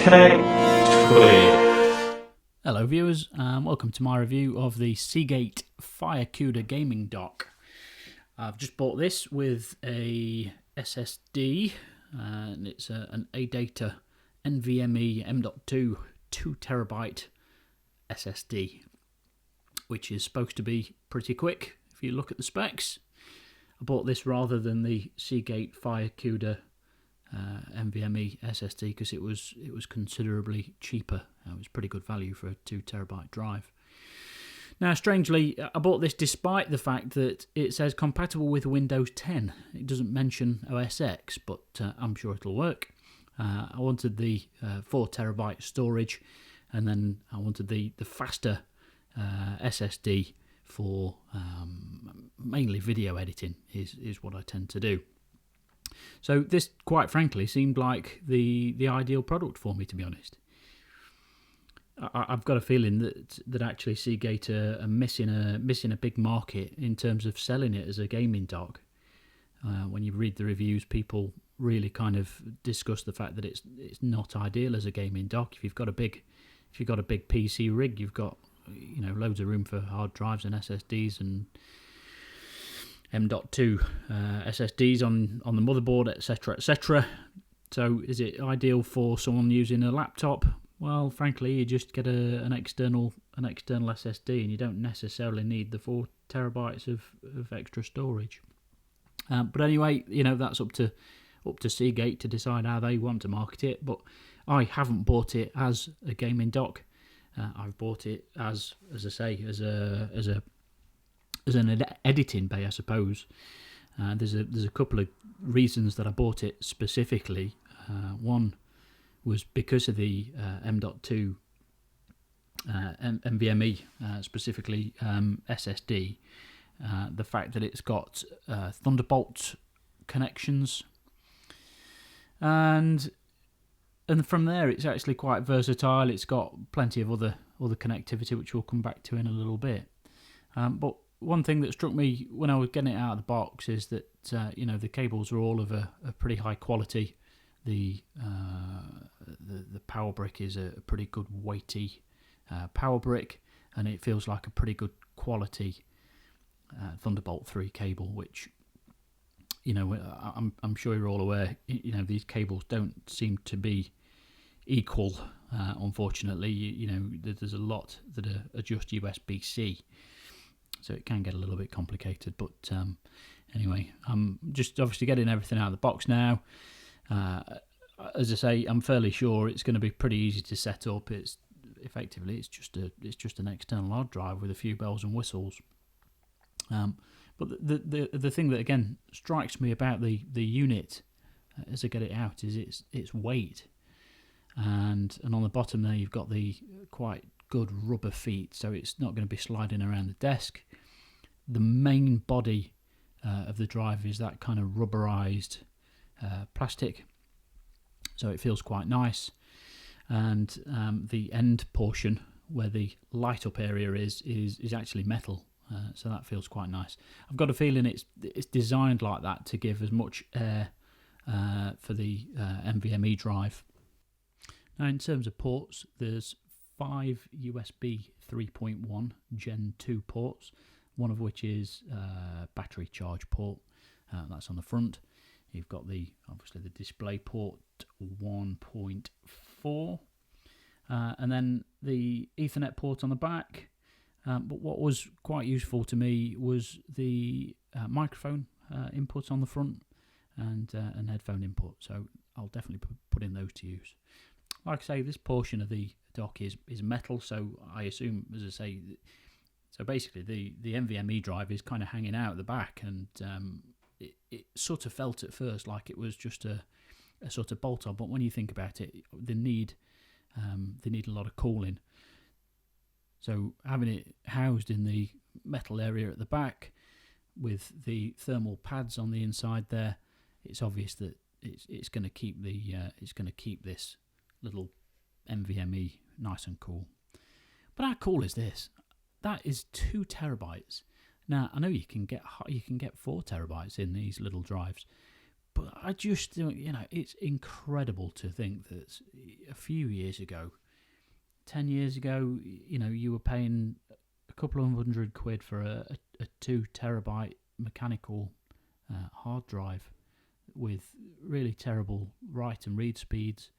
Tech Tweet. Hello viewers, and welcome to my review of the Seagate FireCuda gaming dock. I've just bought this with a SSD, and it's an ADATA NVMe M.2 2TB SSD, which is supposed to be pretty quick if you look at the specs. I bought this rather than the Seagate FireCuda NVMe SSD because it was considerably cheaper. It was pretty good value for a 2TB drive. Now, strangely, I bought this despite the fact that it says compatible with Windows 10. It doesn't mention OS X, but I'm sure it'll work. I wanted the 4TB storage, and then I wanted the faster SSD for mainly video editing is what I tend to do. So this, quite frankly, seemed like the ideal product for me, to be honest. I've got a feeling that actually Seagate are missing a big market in terms of selling it as a gaming dock. When you read the reviews, people really kind of discuss the fact that it's not ideal as a gaming dock. If you've got a big PC rig, you've got loads of room for hard drives and SSDs and M.2 SSDs on the motherboard, etc., etc. So is it ideal for someone using a laptop? Well, frankly, you just get an external SSD, and you don't necessarily need the 4TB of extra storage. But anyway, that's up to Seagate to decide how they want to market it. But I haven't bought it as a gaming dock. I've bought it as I say, as an editing bay, I suppose. There's a couple of reasons that I bought it specifically. One was because of the M.2 NVMe, specifically SSD. The fact that it's got Thunderbolt connections, and from there it's actually quite versatile. It's got plenty of other connectivity, which we'll come back to in a little bit. But one thing that struck me when I was getting it out of the box is that the cables are all of a pretty high quality. The power brick is a pretty good weighty power brick, and it feels like a pretty good quality Thunderbolt 3 cable, which I'm sure you're all aware. These cables don't seem to be equal. Unfortunately, there's a lot that are just USB-C. So it can get a little bit complicated, but anyway, I'm just obviously getting everything out of the box now. As I say, I'm fairly sure it's going to be pretty easy to set up. It's just an external hard drive with a few bells and whistles. But the thing that again strikes me about the unit as I get it out is its weight, and on the bottom there you've got the quite good rubber feet, so it's not going to be sliding around the desk. The main body of the drive is that kind of rubberized plastic, so it feels quite nice. And the end portion where the light up area is actually metal, so that feels quite nice. I've got a feeling it's designed like that to give as much air for the NVMe drive. Now, in terms of ports, there's 5 USB 3.1 Gen 2 ports, one of which is battery charge port. That's on the front. You've got obviously the display port 1.4, and then the Ethernet port on the back. But what was quite useful to me was the microphone input on the front and headphone input. So I'll definitely put in those to use. Like I say, this portion of the dock is metal, so I assume, as I say, so basically the NVMe drive is kind of hanging out at the back, and it sort of felt at first like it was just a sort of bolt on. But when you think about it, they need a lot of cooling. So having it housed in the metal area at the back with the thermal pads on the inside there, it's obvious that it's going to keep this little NVMe nice and cool. But how cool is this? That is 2 terabytes. Now I know you can get 4 terabytes in these little drives, But I just, it's incredible to think that a few years ago, 10 years ago, you were paying a couple of £100 for a 2 terabyte mechanical hard drive with really terrible write and read speeds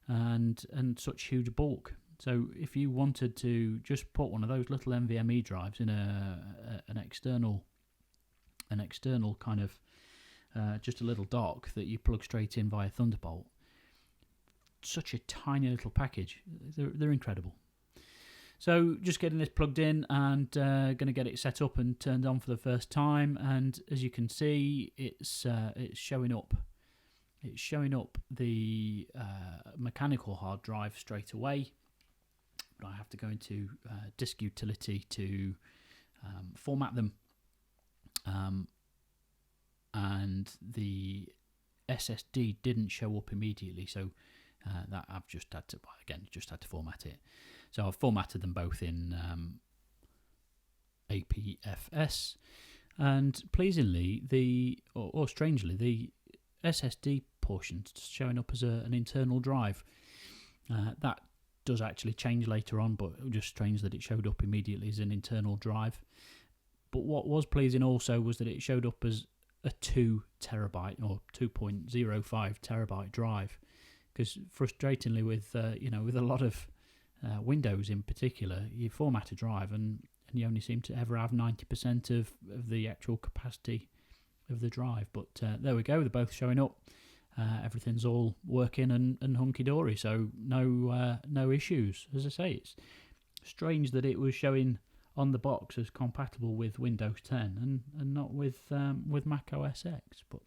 and such huge bulk. So if you wanted to just put one of those little NVMe drives in an external kind of just a little dock that you plug straight in via Thunderbolt, such a tiny little package. They're incredible. So just getting this plugged in and going to get it set up and turned on for the first time. And as you can see, it's showing up. It's showing up the mechanical hard drive straight away. But I have to go into disk utility to format them. And the SSD didn't show up immediately, so that I've just had to format it. So I've formatted them both in APFS, and pleasingly, or strangely, the SSD portion's showing up as an internal drive. That does actually change later on, but it was just strange that it showed up immediately as an internal drive. But what was pleasing also was that it showed up as a 2 terabyte or 2.05 terabyte drive, because frustratingly with a lot of Windows in particular, you format a drive and you only seem to ever have 90% of the actual capacity of the drive. But there we go, they're both showing up. Everything's all working and hunky-dory, so no issues. As I say, it's strange that it was showing on the box as compatible with Windows 10 and not with Mac OS X, but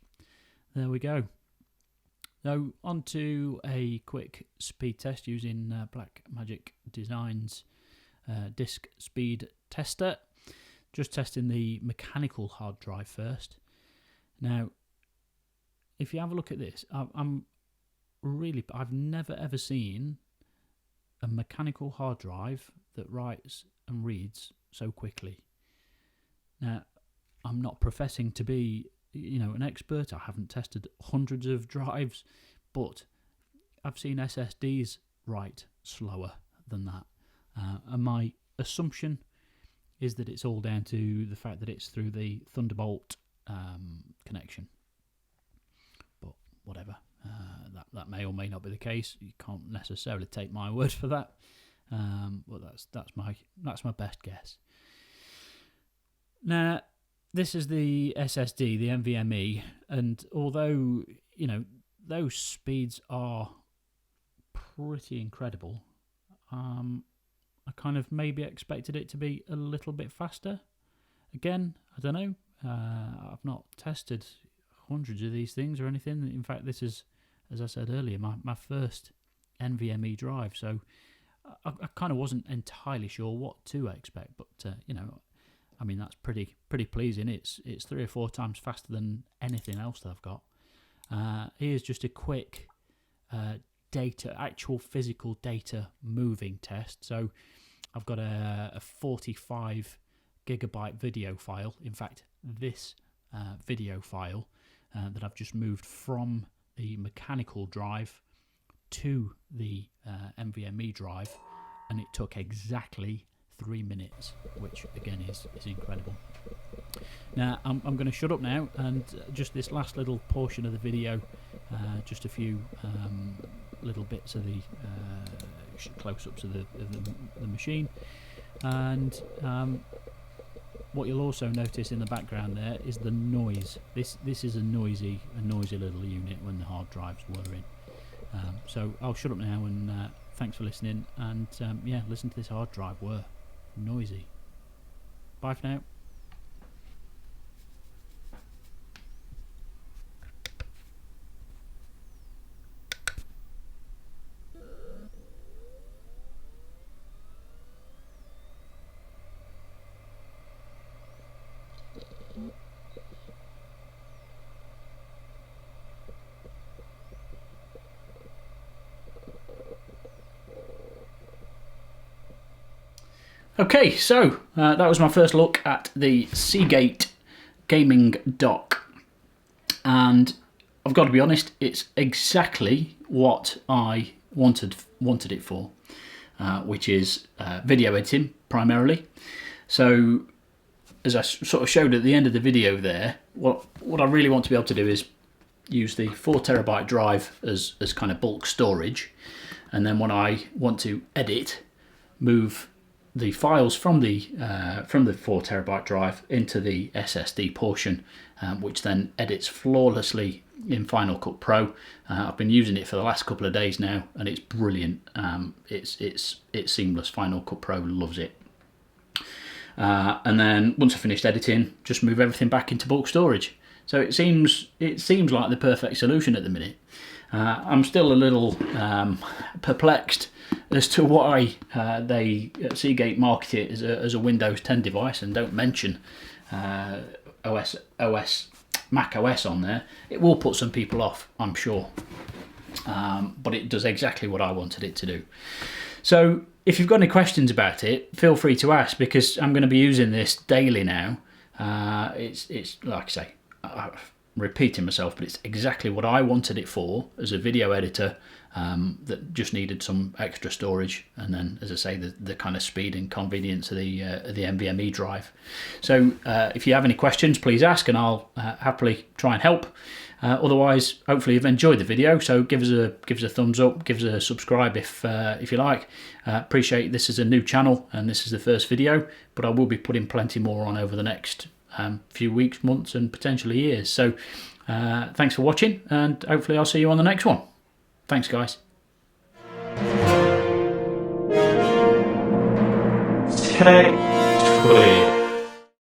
there we go. So on to a quick speed test using Blackmagic Design's disk speed tester. Just testing the mechanical hard drive first. Now, if you have a look at this, I've never ever seen a mechanical hard drive that writes and reads so quickly. Now, I'm not professing to be, an expert. I haven't tested hundreds of drives, but I've seen SSDs write slower than that. And my assumption is that it's all down to the fact that it's through the Thunderbolt connection. But whatever, that may or may not be the case. You can't necessarily take my word for that. But that's my best guess. Now, this is the SSD, the NVMe, and although those speeds are pretty incredible, I kind of maybe expected it to be a little bit faster. Again, I don't know. I've not tested hundreds of these things or anything. In fact, this is, as I said earlier, my first NVMe drive, so I kind of wasn't entirely sure what to expect, but that's pretty pleasing. It's 3 or 4 times faster than anything else that I've got. Here's just a quick actual physical data moving test. So I've got a 45 gigabyte video file. In fact, this video file that I've just moved from the mechanical drive to the NVMe drive, and it took exactly 3 minutes, which again is incredible. Now I'm going to shut up now, and just this last little portion of the video, just a few little bits of the close-ups of the machine, and what you'll also notice in the background there is the noise. This is a noisy little unit when the hard drives were in. So I'll shut up now, and thanks for listening, and listen to this hard drive whir. Noisy. Bye for now. Okay, so that was my first look at the Seagate gaming dock, and I've got to be honest, it's exactly what I wanted it for, which is video editing primarily. So as I sort of showed at the end of the video there, what I really want to be able to do is use the 4TB drive as kind of bulk storage, and then when I want to edit, move the files from the 4TB drive into the SSD portion, which then edits flawlessly in Final Cut Pro. I've been using it for the last couple of days now, and it's brilliant. It's seamless. Final Cut Pro loves it. And then once I've finished editing, just move everything back into bulk storage. So it seems like the perfect solution at the minute. I'm still a little perplexed as to why they Seagate market it as a Windows 10 device and don't mention Mac OS on there. It will put some people off, I'm sure, but it does exactly what I wanted it to do. So if you've got any questions about it, feel free to ask, because I'm going to be using this daily now. It's like I say, I'm repeating myself, but it's exactly what I wanted it for as a video editor, that just needed some extra storage, and then, as I say, the kind of speed and convenience of the NVMe drive. So if you have any questions, please ask, and I'll happily try and help. Otherwise, hopefully you've enjoyed the video. So give us a thumbs up, give us a subscribe if you like. Appreciate this is a new channel and this is the first video, but I will be putting plenty more on over the next few weeks, months, and potentially years. So thanks for watching, and hopefully I'll see you on the next one. Thanks, guys. Take